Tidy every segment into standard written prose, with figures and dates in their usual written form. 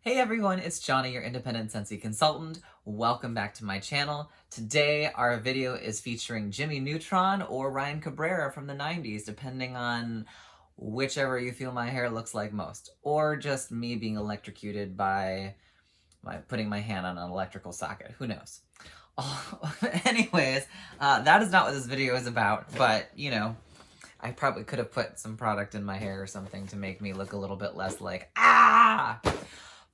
Hey everyone, it's Johnny, your independent Scentsy consultant. Welcome back to my channel. Today our video is featuring Jimmy Neutron or Ryan Cabrera from the 90s, depending on whichever you feel my hair looks like most. Or just me being electrocuted by putting my hand on an electrical socket. Who knows? Anyways, that is not what this video is about, but you know, I probably could have put some product in my hair or something to make me look a little bit less like, ah!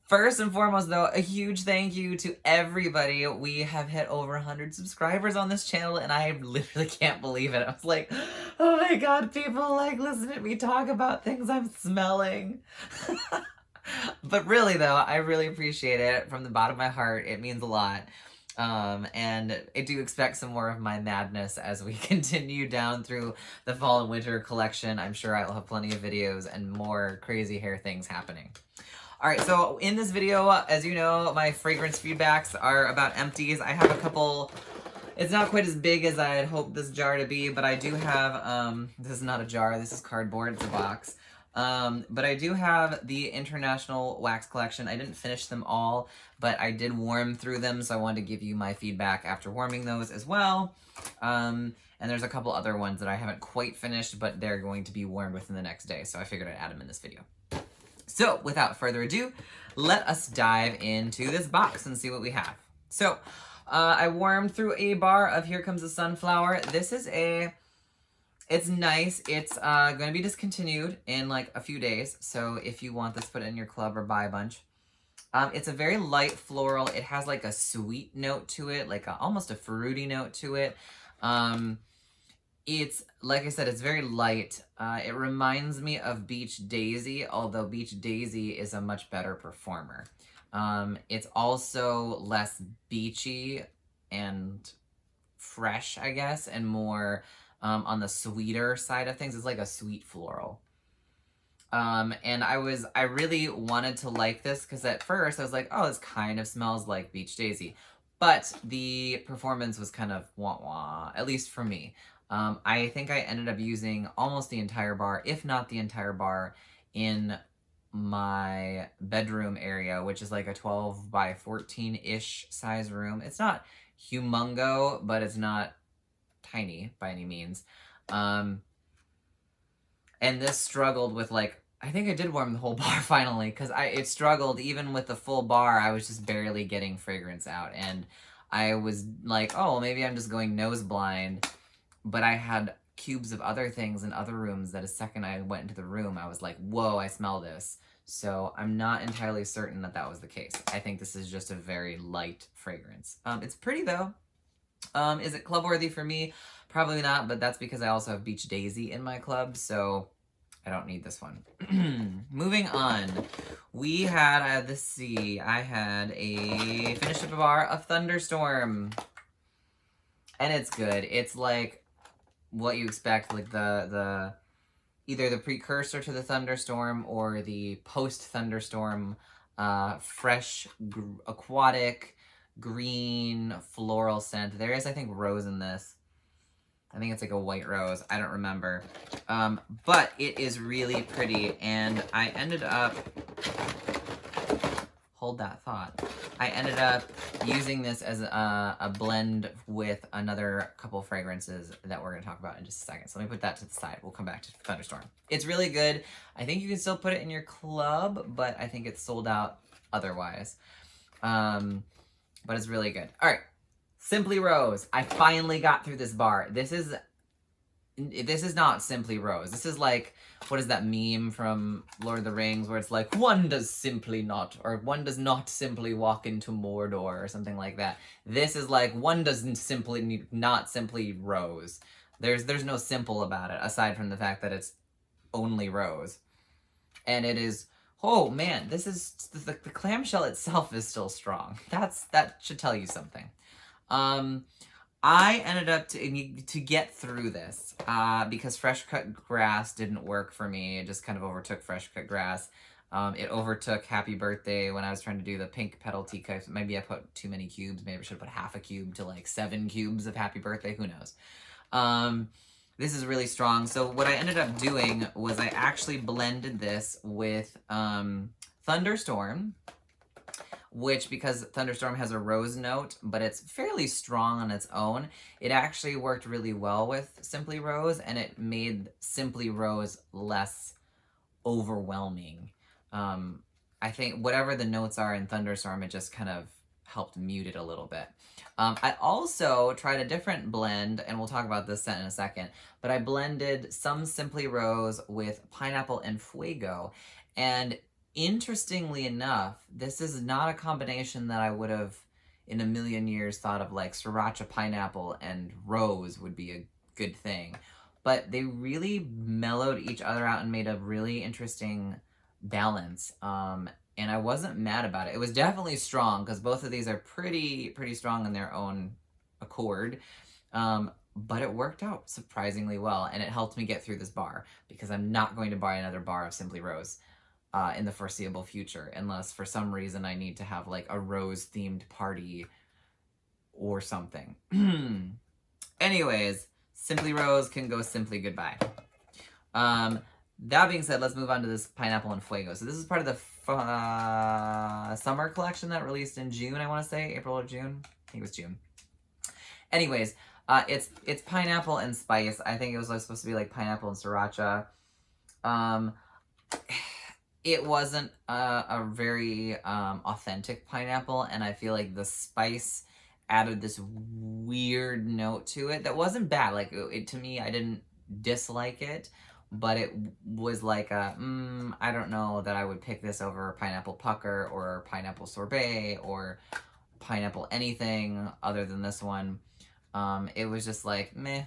First and foremost, though, a huge thank you to everybody. We have hit over 100 subscribers on this channel, and I literally can't believe it. I was like, oh my god, people like listen to me talk about things I'm smelling. But really, though, I really appreciate it from the bottom of my heart. It means a lot. And I do expect some more of my madness as we continue down through the fall and winter collection. I'm sure I'll have plenty of videos and more crazy hair things happening. Alright, so in this video, as you know, my fragrance feedbacks are about Empties. I have a couple, it's not quite as big as I had hoped this jar to be, but I do have, this is not a jar, this is cardboard, it's a box. But I do have the International Wax Collection. I didn't finish them all, but I did warm through them, so I wanted to give you my feedback after warming those as well. And there's a couple other ones that I haven't quite finished, but they're going to be warmed within the next day, so I figured I'd add them in this video. So, without further ado, let us dive into this box and see what we have. So, I warmed through a bar of Here Comes the Sunflower. This is it's nice. It's going to be discontinued in like a few days. So, if you want this, put it in your club or buy a bunch. It's a very light floral. It has like a sweet note to it, like almost a fruity note to it. It's, like I said, it's very light. It reminds me of Beach Daisy, although Beach Daisy is a much better performer. It's also less beachy and fresh, I guess, and more on the sweeter side of things. It's like a sweet floral. And I really wanted to like this because at first I was like, oh, this kind of smells like Beach Daisy. But the performance was kind of wah-wah, at least for me. I think I ended up using almost the entire bar, if not the entire bar, in my bedroom area, which is like a 12 by 14-ish size room. It's not humongo, but it's not tiny by any means. And this struggled with like, I think I did warm the whole bar finally, because it struggled even with the full bar. I was just barely getting fragrance out, and I was like, oh, maybe I'm just going nose blind. But I had cubes of other things in other rooms that a second I went into the room, I was like, whoa, I smell this. So I'm not entirely certain that that was the case. I think this is just a very light fragrance. It's pretty though. Is it club worthy for me? Probably not, but that's because I also have Beach Daisy in my club, so I don't need this one. Moving on. We had, let's see, I had finished up a bar of Thunderstorm. And it's good. It's like what you expect, like either the precursor to the Thunderstorm or the post-Thunderstorm fresh aquatic green floral scent. There is, I think, rose in this. I think it's like a white rose. I don't remember. But it is really pretty, and I ended up, hold that thought. I ended up using this as a blend with another couple fragrances that we're going to talk about in just a second. So let me put that to the side. We'll come back to Thunderstorm. It's really good. I think you can still put it in your club, but I think it's sold out otherwise. But it's really good. All right. Simply Rose. I finally got through this bar. This is not Simply Rose. This is like, what is that meme from Lord of the Rings where it's like, one does not simply walk into Mordor or something like that. This is like, one doesn't not simply Rose. There's no simple about it aside from the fact that it's only Rose. And it is, oh man, this is, the clamshell itself is still strong. That should tell you something. I ended up to get through this because fresh cut grass didn't work for me. It just kind of overtook fresh cut grass. It overtook Happy Birthday when I was trying to do the pink petal teacups. Maybe I put too many cubes. Maybe I should have put half a cube to like 7 cubes of Happy Birthday. Who knows? This is really strong. So what I ended up doing was I actually blended this with Thunderstorm which, because Thunderstorm has a rose note, but it's fairly strong on its own, it actually worked really well with Simply Rose, and it made Simply Rose less overwhelming. I think whatever the notes are in Thunderstorm, it just kind of helped mute it a little bit. I also tried a different blend, and we'll talk about this scent in a second, but I blended some Simply Rose with Pineapple and Fuego, and interestingly enough, this is not a combination that I would have in a million years thought of, like Sriracha Pineapple and Rose would be a good thing. But they really mellowed each other out and made a really interesting balance. And I wasn't mad about it. It was definitely strong because both of these are pretty strong in their own accord. But it worked out surprisingly well, and it helped me get through this bar because I'm not going to buy another bar of Simply Rose in the foreseeable future, unless for some reason I need to have like a rose themed party or something. Anyways, Simply Rose can go simply goodbye. That being said, let's move on to this Pineapple and Fuego. So this is part of the summer collection that released in June, I want to say. April or June? I think it was June. Anyways, it's pineapple and spice. I think it was supposed to be like pineapple and sriracha. It wasn't a very authentic pineapple, and I feel like the spice added this weird note to it that wasn't bad. Like, to me, I didn't dislike it, but it was like a, I don't know that I would pick this over pineapple pucker or pineapple sorbet or pineapple anything other than this one. It was just like, meh.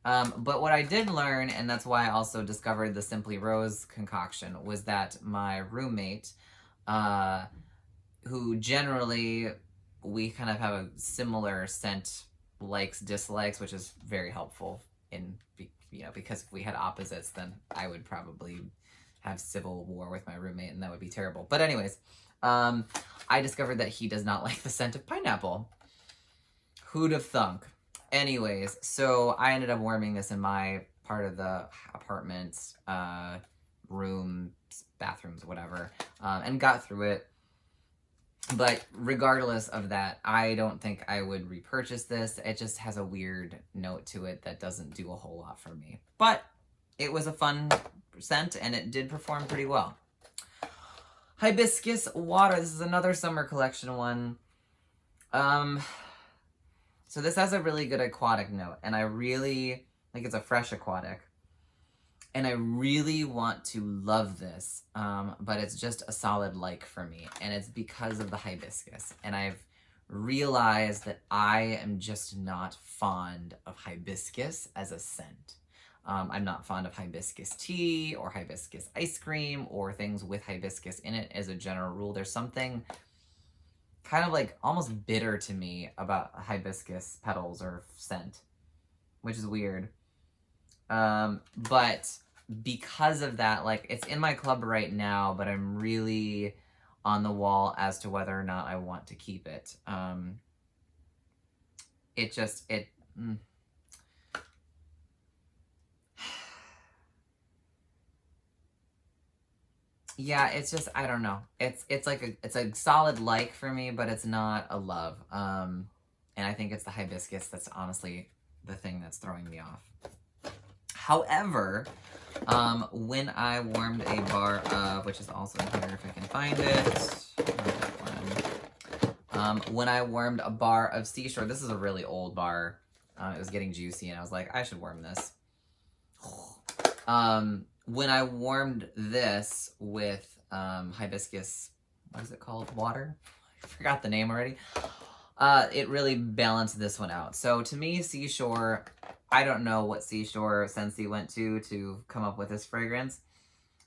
But what I did learn, and that's why I also discovered the Simply Rose concoction, was that my roommate, who generally we kind of have a similar scent likes, dislikes, which is very helpful in, because if we had opposites, then I would probably have civil war with my roommate, and that would be terrible. But anyways, I discovered that he does not like the scent of pineapple. Who'd have thunk? Anyways, so I ended up warming this in my part of the apartment, rooms, bathrooms, whatever, and got through it. But regardless of that, I don't think I would repurchase this. It just has a weird note to it that doesn't do a whole lot for me. But it was a fun scent, and it did perform pretty well. Hibiscus Water. This is another summer collection one. So this has a really good aquatic note, and I really, like, it's a fresh aquatic. And I really want to love this, but it's just a solid like for me. And it's because of the hibiscus. And I've realized that I am just not fond of hibiscus as a scent. I'm not fond of hibiscus tea or hibiscus ice cream or things with hibiscus in it as a general rule. There's something kind of like almost bitter to me about hibiscus petals or scent, which is weird. But because of that, like, it's in my club right now, but I'm really on the wall as to whether or not I want to keep it. Yeah, it's just, I don't know. It's like it's a solid like for me, but it's not a love. And I think it's the hibiscus that's honestly the thing that's throwing me off. However, when I warmed a bar of, which is also in here if I can find it, when I warmed a bar of Seashore, this is a really old bar. It was getting juicy, and I was like, I should warm this. When I warmed this with hibiscus, what is it called? Water? I forgot the name already. It really balanced this one out. So to me, Seashore, I don't know what Seashore Scentsy went to come up with this fragrance.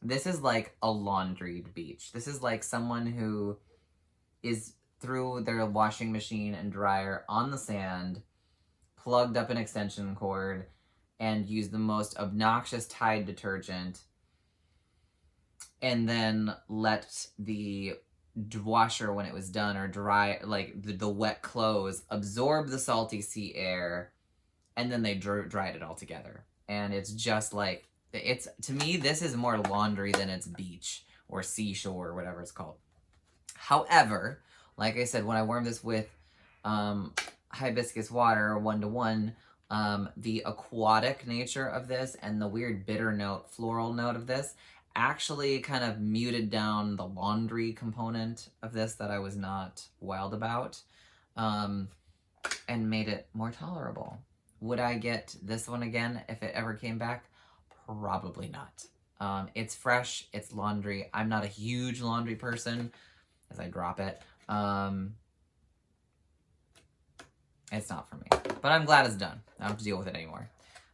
This is like a laundried beach. This is like someone who is through their washing machine and dryer on the sand, plugged up an extension cord, and used the most obnoxious Tide detergent, and then let the washer, when it was done, or dry, like the wet clothes, absorb the salty sea air, and then they dried it all together. And it's just like, to me, this is more laundry than it's beach or seashore or whatever it's called. However, Like I said, when I warmed this with hibiscus water 1-to-1, the aquatic nature of this and the weird bitter note, floral note of this actually kind of muted down the laundry component of this that I was not wild about, and made it more tolerable. Would I get this one again if it ever came back? Probably not. It's fresh, it's laundry. I'm not a huge laundry person as I drop it. It's not for me, but I'm glad it's done. I don't have to deal with it anymore.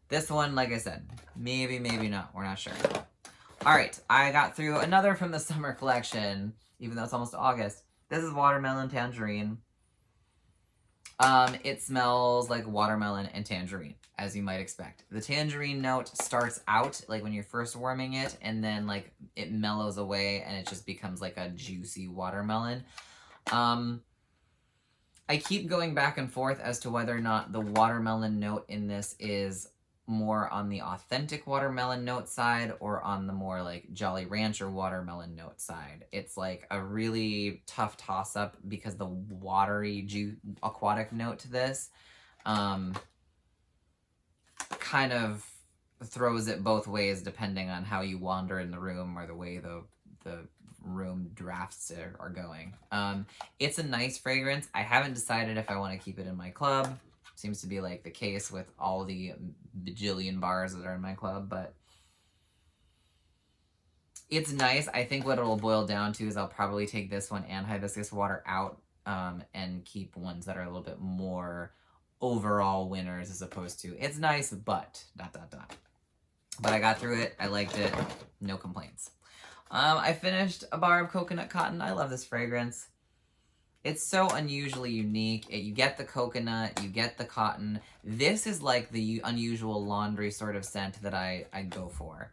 This one, like I said, maybe, maybe not. We're not sure. All right, I got through another from the summer collection, even though it's almost August. This is Watermelon Tangerine. It smells like watermelon and tangerine, as you might expect. The tangerine note starts out like when you're first warming it, and then like it mellows away and it just becomes like a juicy watermelon. I keep going back and forth as to whether or not the watermelon note in this is more on the authentic watermelon note side or on the more like Jolly Rancher watermelon note side. It's like a really tough toss-up because the watery aquatic note to this kind of throws it both ways depending on how you wander in the room or the way the room drafts are going. It's a nice fragrance. I haven't decided if I want to keep it in my club. Seems to be like the case with all the bajillion bars that are in my club, but it's nice. I think what it'll boil down to is I'll probably take this one and hibiscus water out and keep ones that are a little bit more overall winners as opposed to it's nice, but ... But I got through it. I liked it. No complaints. I finished a bar of coconut cotton. I love this fragrance. It's so unusually unique. You get the coconut, you get the cotton. This is like the unusual laundry sort of scent that I go for.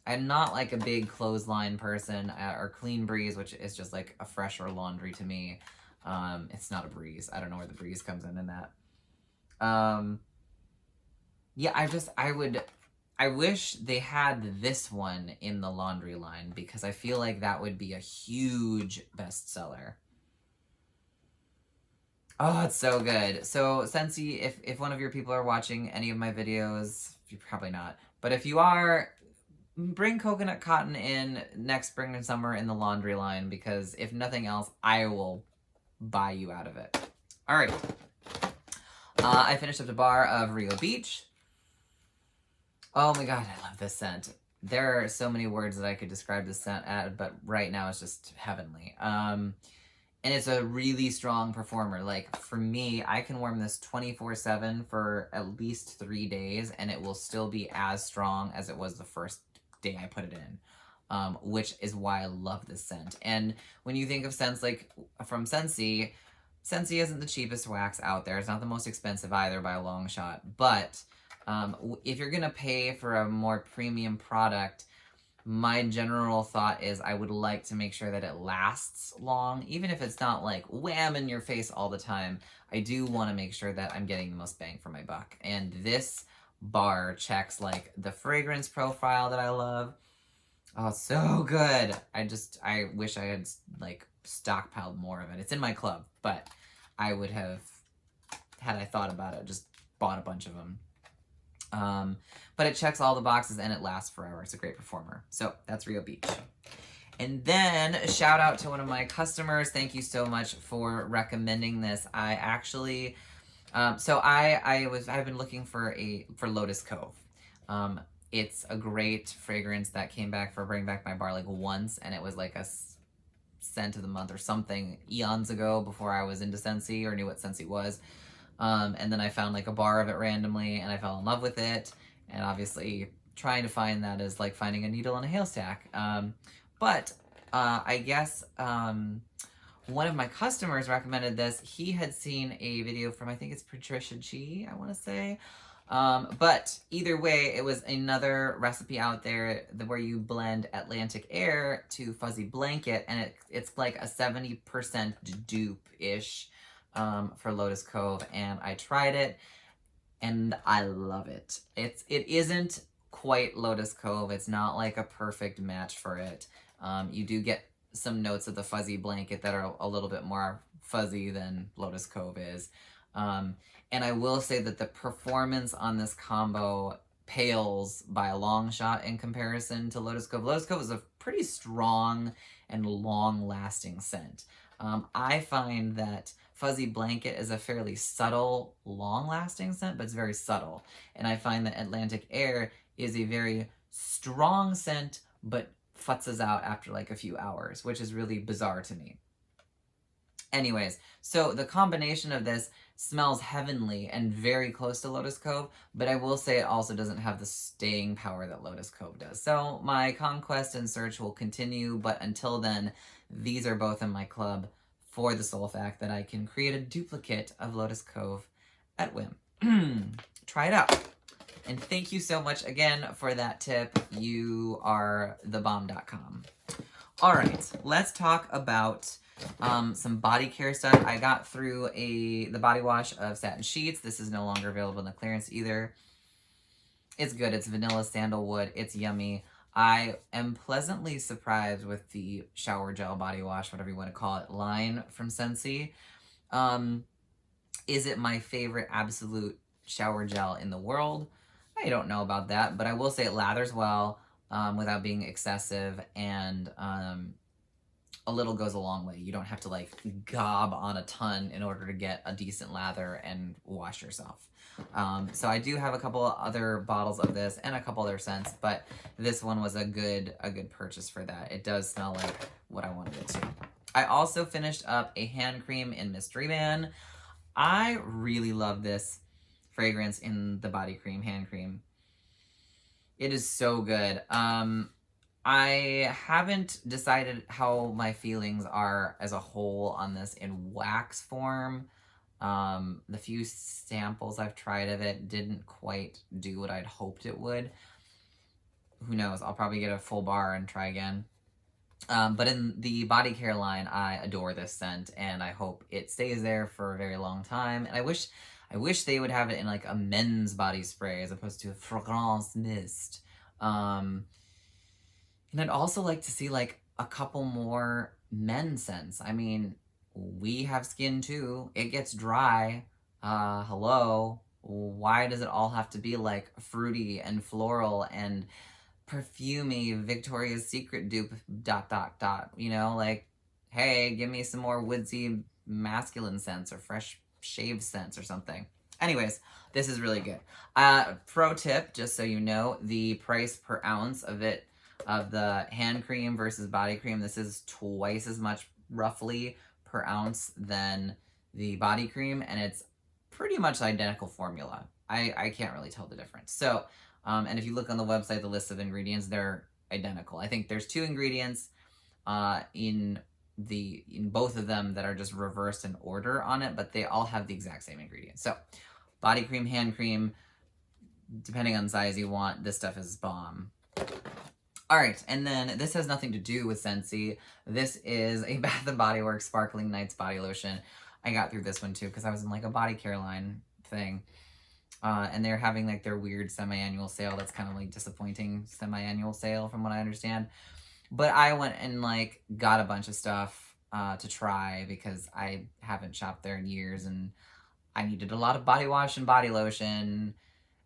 I'm not like a big clothesline person or clean breeze, which is just like a fresher laundry to me. It's not a breeze. I don't know where the breeze comes in that. Yeah, I wish they had this one in the laundry line because I feel like that would be a huge bestseller. Oh, it's so good. So, Scentsy, if one of your people are watching any of my videos, you're probably not, but if you are, bring coconut cotton in next spring and summer in the laundry line because if nothing else, I will buy you out of it. All right. I finished up the bar of Rio Beach. Oh my god, I love this scent. There are so many words that I could describe this scent at, but right now it's just heavenly. And it's a really strong performer. Like, for me, I can warm this 24/7 for at least 3 days, and it will still be as strong as it was the first day I put it in, which is why I love this scent. And when you think of scents like from Scentsy, Scentsy isn't the cheapest wax out there. It's not the most expensive either by a long shot. But if you're going to pay for a more premium product, my general thought is I would like to make sure that it lasts long, even if it's not like wham in your face all the time. I do want to make sure that I'm getting the most bang for my buck. And this bar checks like the fragrance profile that I love. Oh, so good. I wish I had like stockpiled more of it. It's in my club, but I would have, had I thought about it, just bought a bunch of them. But it checks all the boxes and it lasts forever. It's a great performer. So that's Rio Beach. And then a shout out to one of my customers. Thank you so much for recommending this. I actually, I've been looking for Lotus Cove. It's a great fragrance that came back for Bring Back My Bar like once, and it was like a scent of the month or something eons ago before I was into Scentsy or knew what Scentsy was. And then I found like a bar of it randomly and I fell in love with it. And obviously trying to find that is like finding a needle in a haystack. I guess one of my customers recommended this. He had seen a video from, I think it's Patricia G, I want to say. But either way, it was another recipe out there where you blend Atlantic Air to Fuzzy Blanket, and it's like a 70% dupe-ish for Lotus Cove, and I tried it, and I love it. It isn't quite Lotus Cove. It's not like a perfect match for it. You do get some notes of the fuzzy blanket that are a little bit more fuzzy than Lotus Cove is. And I will say that the performance on this combo pales by a long shot in comparison to Lotus Cove. Lotus Cove is a pretty strong and long-lasting scent. I find that Fuzzy Blanket is a fairly subtle, long-lasting scent, but it's very subtle. And I find that Atlantic Air is a very strong scent, but futzes out after like a few hours, which is really bizarre to me. Anyways, so the combination of this smells heavenly and very close to Lotus Cove, but I will say it also doesn't have the staying power that Lotus Cove does. So my conquest and search will continue, but until then, these are both in my club for the sole fact that I can create a duplicate of Lotus Cove at whim. Try it out. And thank you so much again for that tip. You are thebomb.com. All right, let's talk about some body care stuff. I got through the body wash of Satin Sheets. This is no longer available in the clearance either. It's good. It's vanilla sandalwood. It's yummy. I am pleasantly surprised with the shower gel body wash, whatever you want to call it, line from Scentsy. Is it my favorite absolute shower gel in the world? I don't know about that, but I will say it lathers well without being excessive, and a little goes a long way. You don't have to like gob on a ton in order to get a decent lather and wash yourself. So I do have a couple other bottles of this and a couple other scents, but this one was a good purchase for that. It does smell like what I wanted it to. I also finished up a hand cream in Mystery Man. I really love this fragrance in the body cream, hand cream. It is so good. I haven't decided how my feelings are as a whole on this in wax form. The few samples I've tried of it didn't quite do what I'd hoped it would. Who knows? I'll probably get a full bar and try again. But in the body care line, I adore this scent, and I hope it stays there for a very long time. And I wish they would have it in like a men's body spray as opposed to a fragrance mist. And I'd also like to see like a couple more men scents. I mean, we have skin too. It gets dry. Hello. Why does it all have to be like fruity and floral and perfumey Victoria's Secret dupe ... You know, like, hey, give me some more woodsy masculine scents or fresh shave scents or something. Anyways, this is really good. Pro tip, just so you know, the price per ounce of the hand cream versus body cream, this is twice as much roughly per ounce than the body cream, and it's pretty much identical formula. I can't really tell the difference. So, and if you look on the website, the list of ingredients, they're identical. I think there's 2 ingredients in both of them that are just reversed in order on it, but they all have the exact same ingredients. So, body cream, hand cream, depending on the size you want, this stuff is bomb. All right, and then this has nothing to do with Scentsy. This is a Bath & Body Works Sparkling Nights Body Lotion. I got through this one too because I was in like a body care line thing. And they're having like their weird semi-annual sale. That's kind of like disappointing semi-annual sale from what I understand. But I went and like got a bunch of stuff to try because I haven't shopped there in years and I needed a lot of body wash and body lotion,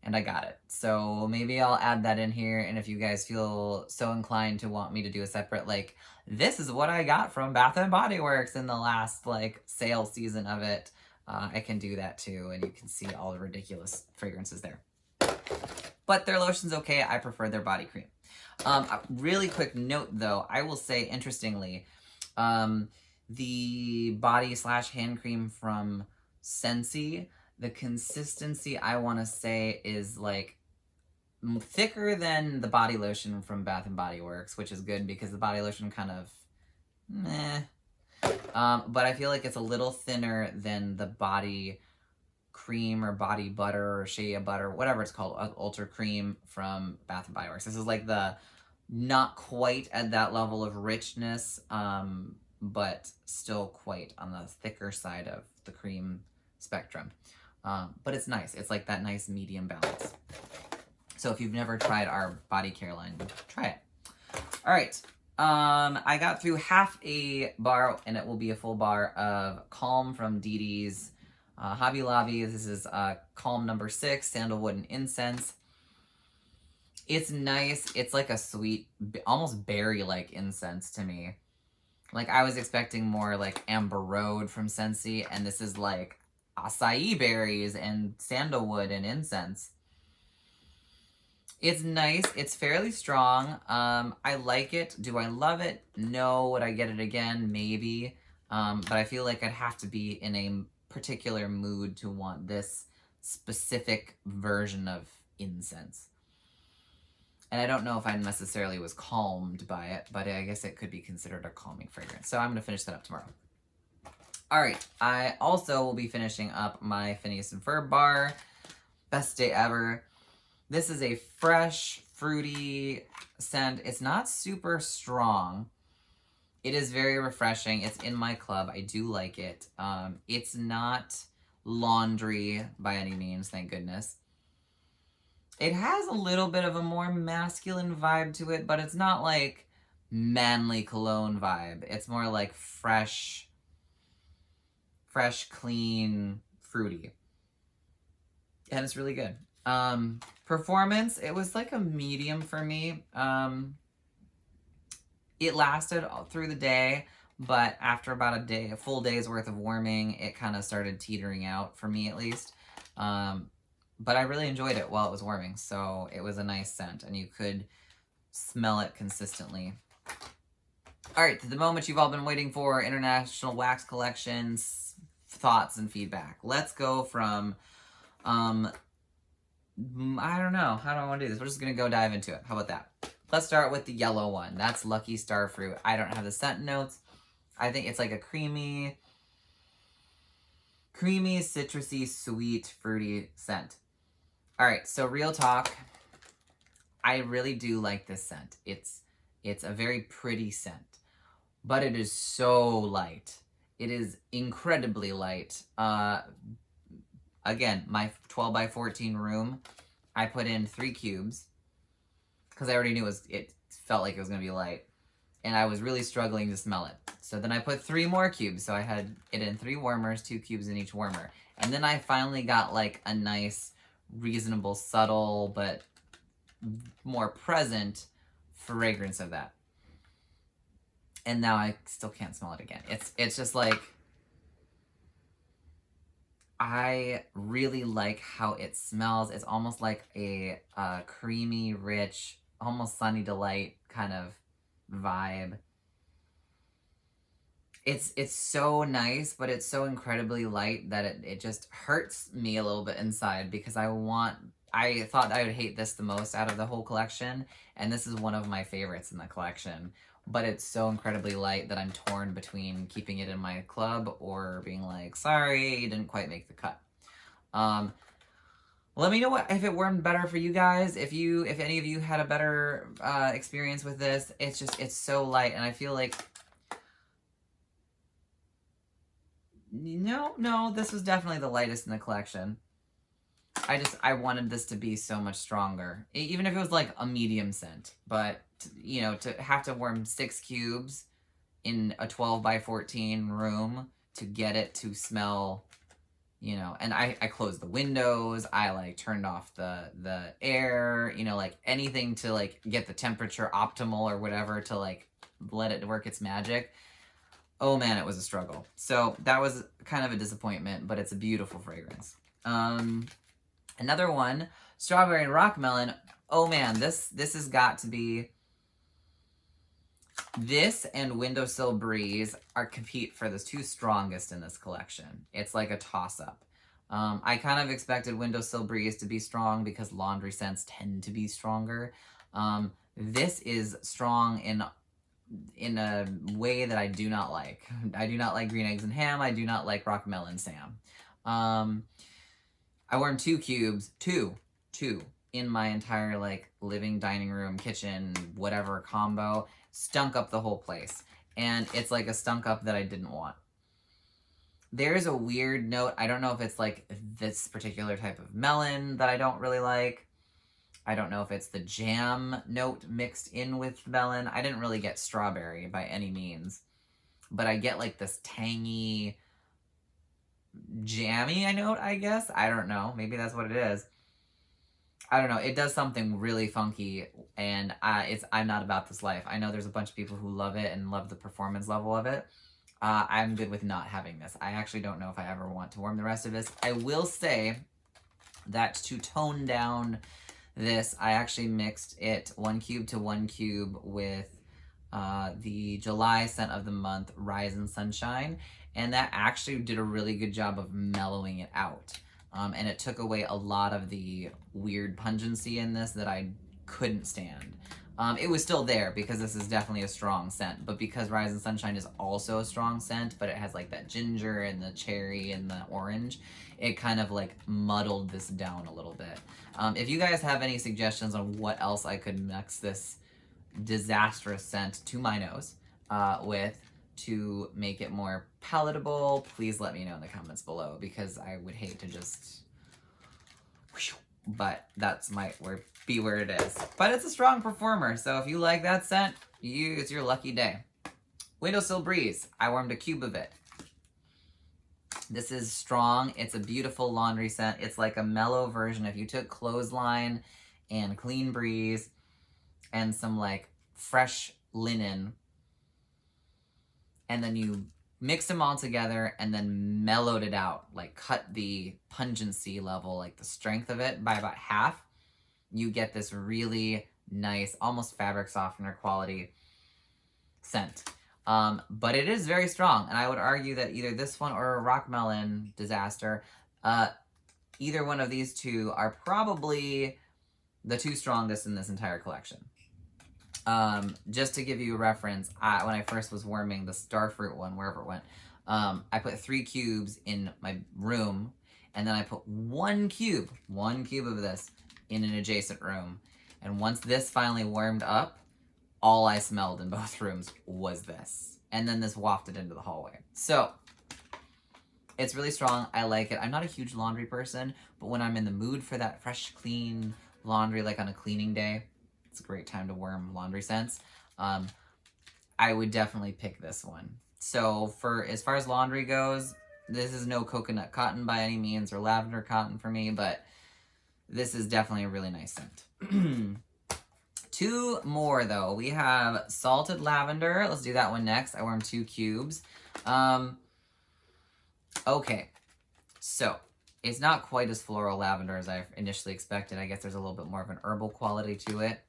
and I got it. So maybe I'll add that in here, and if you guys feel so inclined to want me to do a separate, like, this is what I got from Bath & Body Works in the last, like, sale season of it, I can do that too, and you can see all the ridiculous fragrances there. But their lotion's okay. I prefer their body cream. A really quick note, though, I will say, interestingly, the body/hand cream from Scentsy, the consistency, I want to say, is like thicker than the body lotion from Bath & Body Works, which is good because the body lotion kind of meh. But I feel like it's a little thinner than the body cream or body butter or shea butter, whatever it's called, ultra cream from Bath & Body Works. This is like the not quite at that level of richness, but still quite on the thicker side of the cream spectrum. But it's nice. It's like that nice medium balance. So if you've never tried our body care line, try it. All right. I got through half a bar, and it will be a full bar of Calm from Dee Dee's Hobby Lobby. This is Calm number 6, Sandalwood and Incense. It's nice. It's like a sweet, almost berry-like incense to me. Like, I was expecting more like Amber Road from Scentsy, and this is like acai berries and sandalwood and incense. It's nice. It's fairly strong. I like it. Do I love it? No. Would I get it again? Maybe. But I feel like I'd have to be in a particular mood to want this specific version of incense. And I don't know if I necessarily was calmed by it, but I guess it could be considered a calming fragrance. So I'm going to finish that up tomorrow. All right. I also will be finishing up my Phineas and Ferb bar. Best day ever. This is a fresh, fruity scent. It's not super strong. It is very refreshing. It's in my club. I do like it. It's not laundry by any means, thank goodness. It has a little bit of a more masculine vibe to it, but it's not like manly cologne vibe. It's more like fresh, clean, fruity. And it's really good. Performance, it was like a medium for me. It lasted all through the day, but after about a full day's worth of warming, it kind of started teetering out for me at least. But I really enjoyed it while it was warming, so it was a nice scent, and you could smell it consistently. All right, to the moment you've all been waiting for, International Wax Collections, thoughts and feedback. Let's go from, I don't know, how do I want to do this? We're just going to go dive into it. How about that? Let's start with the yellow one. That's Lucky Starfruit. I don't have the scent notes. I think it's like a creamy, citrusy, sweet, fruity scent. All right, so real talk, I really do like this scent. It's a very pretty scent, but it is so light. It is incredibly light. Again, my 12 by 14 room, I put in 3 cubes because I already knew it felt like it was going to be light, and I was really struggling to smell it. So then I put 3 more cubes, so I had it in 3 warmers, 2 cubes in each warmer. And then I finally got like a nice, reasonable, subtle, but more present fragrance of that. And now I still can't smell it again. It's just like, I really like how it smells. It's almost like a creamy, rich, almost Sunny Delight kind of vibe. It's so nice, but it's so incredibly light that it just hurts me a little bit inside because I thought I would hate this the most out of the whole collection, and this is one of my favorites in the collection. But it's so incredibly light that I'm torn between keeping it in my club or being like, sorry, you didn't quite make the cut. Let me know if it worked better for you guys. If any of you had a better experience with this. It's so light, and I feel like no, this was definitely the lightest in the collection. I wanted this to be so much stronger, even if it was like a medium scent. But you know, to have to warm 6 cubes in a 12 by 14 room to get it to smell, you know, and I closed the windows, I like turned off the air, you know, like anything to like get the temperature optimal or whatever to like let it work its magic. Oh man, it was a struggle. So that was kind of a disappointment, but it's a beautiful fragrance. Another one, Strawberry and Rock Melon. Oh man, this has got to be, this and Windowsill Breeze compete for the 2 strongest in this collection. It's like a toss-up. I kind of expected Windowsill Breeze to be strong because laundry scents tend to be stronger. This is strong in a way that I do not like. I do not like Green Eggs and Ham. I do not like Rock Melon Sam. I warmed 2 cubes, two in my entire like living, dining room, kitchen, whatever combo. Stunk up the whole place. And it's like a stunk up that I didn't want. There's a weird note. I don't know if it's like this particular type of melon that I don't really like. I don't know if it's the jam note mixed in with melon. I didn't really get strawberry by any means, but I get like this tangy, jammy note, I guess. I don't know. Maybe that's what it is. I don't know. It does something really funky, and I'm not about this life. I know there's a bunch of people who love it and love the performance level of it. I'm good with not having this. I actually don't know if I ever want to warm the rest of this. I will say that to tone down this, I actually mixed it 1 cube to 1 cube with the July scent of the month, Rise and Sunshine, and that actually did a really good job of mellowing it out. And it took away a lot of the weird pungency in this that I couldn't stand. It was still there because this is definitely a strong scent, but because Rise and Sunshine is also a strong scent, but it has like that ginger and the cherry and the orange, it kind of like muddled this down a little bit. If you guys have any suggestions on what else I could mix this disastrous scent to my nose with to make it more palatable, please let me know in the comments below, because I would hate to just, but that's might be where it is. But it's a strong performer, so if you like that scent, it's your lucky day. Windowsill Breeze, I warmed a cube of it. This is strong. It's a beautiful laundry scent. It's like a mellow version. If you took Clothesline and Clean Breeze and some like fresh linen, and then you mix them all together and then mellowed it out, like cut the pungency level, like the strength of it by about half, you get this really nice, almost fabric softener quality scent. But it is very strong, and I would argue that either this one or a Rock Melon Disaster, either one of these two are probably the two strongest in this entire collection. Just to give you a reference, when I first was warming the Starfruit one, wherever it went, I put 3 cubes in my room, and then I put 1 cube of this in an adjacent room. And once this finally warmed up, all I smelled in both rooms was this. And then this wafted into the hallway. So, it's really strong. I like it. I'm not a huge laundry person, but when I'm in the mood for that fresh, clean laundry, like on a cleaning day, it's a great time to warm laundry scents. I would definitely pick this one. So for as far as laundry goes, this is no coconut cotton by any means, or lavender cotton for me, but this is definitely a really nice scent. 2 more though. We have Salted Lavender. Let's do that one next. I warmed 2 cubes. Okay, so it's not quite as floral lavender as I initially expected. I guess there's a little bit more of an herbal quality to it.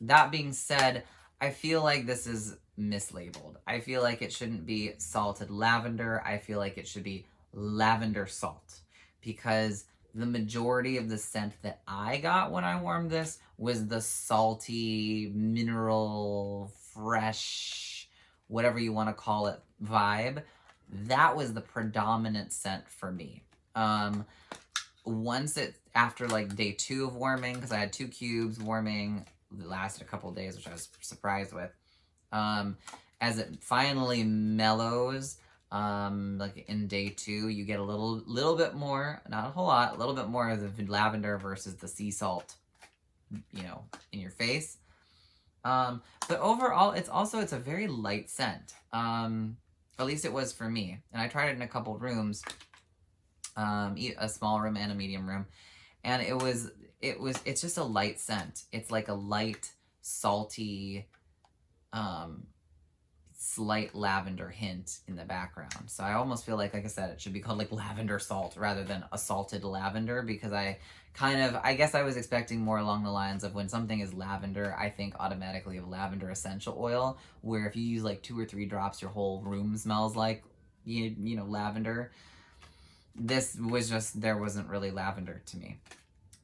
That being said, I feel like this is mislabeled. I feel like it shouldn't be salted lavender. I feel like it should be lavender salt, because the majority of the scent that I got when I warmed this was the salty, mineral, fresh, whatever you want to call it, vibe. That was the predominant scent for me. After like day 2 of warming, because I had 2 cubes warming, it lasted a couple of days, which I was surprised with. As it finally mellows, like in day 2, you get a little bit more, not a whole lot, a little bit more of the lavender versus the sea salt, you know, in your face. But overall, it's a very light scent. At least it was for me. And I tried it in a couple rooms, a small room and a medium room, and it's just a light scent. It's like a light, salty, slight lavender hint in the background. So I almost feel like I said, it should be called like lavender salt rather than a salted lavender, because I guess I was expecting more along the lines of when something is lavender, I think automatically of lavender essential oil, where if you use like 2 or 3 drops, your whole room smells like, you know, lavender. This was just, there wasn't really lavender to me.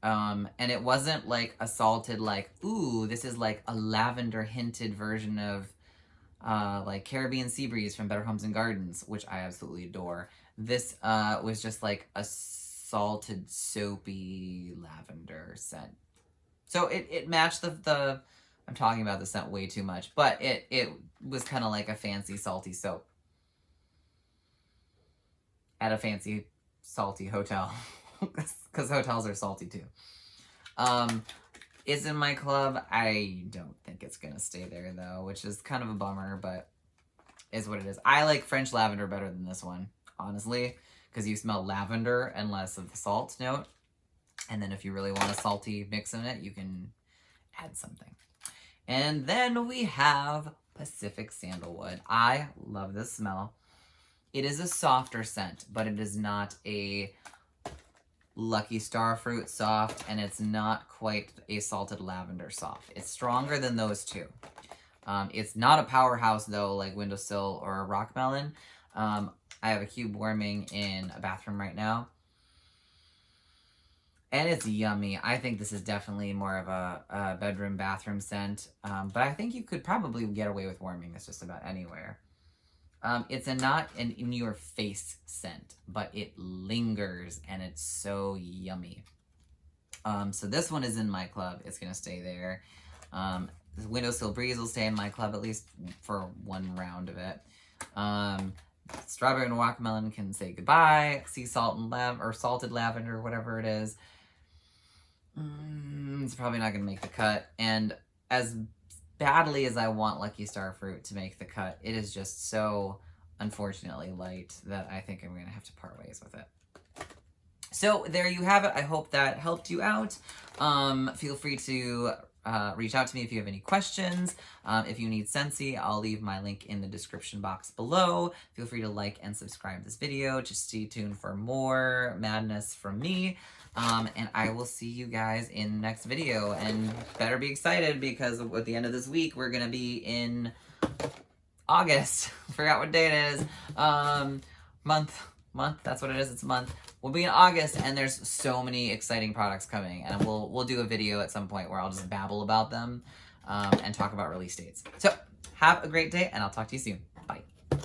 And it wasn't like a salted, like, ooh, this is like a lavender hinted version of like Caribbean Sea Breeze from Better Homes and Gardens, which I absolutely adore. This was just like a salted, soapy lavender scent. So it matched the I'm talking about the scent way too much, but it was kind of like a fancy salty soap at a fancy salty hotel, because hotels are salty too. It's in my club. I don't think it's gonna stay there though, which is kind of a bummer, but is what it is. I like French lavender better than this one, honestly, because you smell lavender and less of the salt note. And then if you really want a salty mix in it, you can add something. And then we have Pacific Sandalwood. I love this smell. It is a softer scent, but it is not a Lucky Star Fruit soft, and it's not quite a salted lavender soft. It's stronger than those two. It's not a powerhouse though, like Windowsill or Rock Melon. I have a cube warming in a bathroom right now, and it's yummy. I think this is definitely more of a bedroom bathroom scent, but I think you could probably get away with warming this just about anywhere. It's not an in-your-face scent, but it lingers, and it's so yummy. So this one is in my club. It's going to stay there. The Windowsill Breeze will stay in my club, at least for one round of it. Strawberry and Watermelon can say goodbye. Sea Salt and or Salted Lavender, whatever it is. It's probably not going to make the cut. And as badly as I want Lucky Star Fruit to make the cut, it is just so unfortunately light that I think I'm going to have to part ways with it. So there you have it. I hope that helped you out. Feel free to reach out to me if you have any questions. If you need Scentsy, I'll leave my link in the description box below. Feel free to like and subscribe this video. Just stay tuned for more madness from me. And I will see you guys in the next video. And better be excited, because at the end of this week, we're going to be in August. Forgot what day it is. Month, that's what it is. It's a month. We'll be in August, and there's so many exciting products coming. And we'll do a video at some point where I'll just babble about them and talk about release dates. So have a great day, and I'll talk to you soon.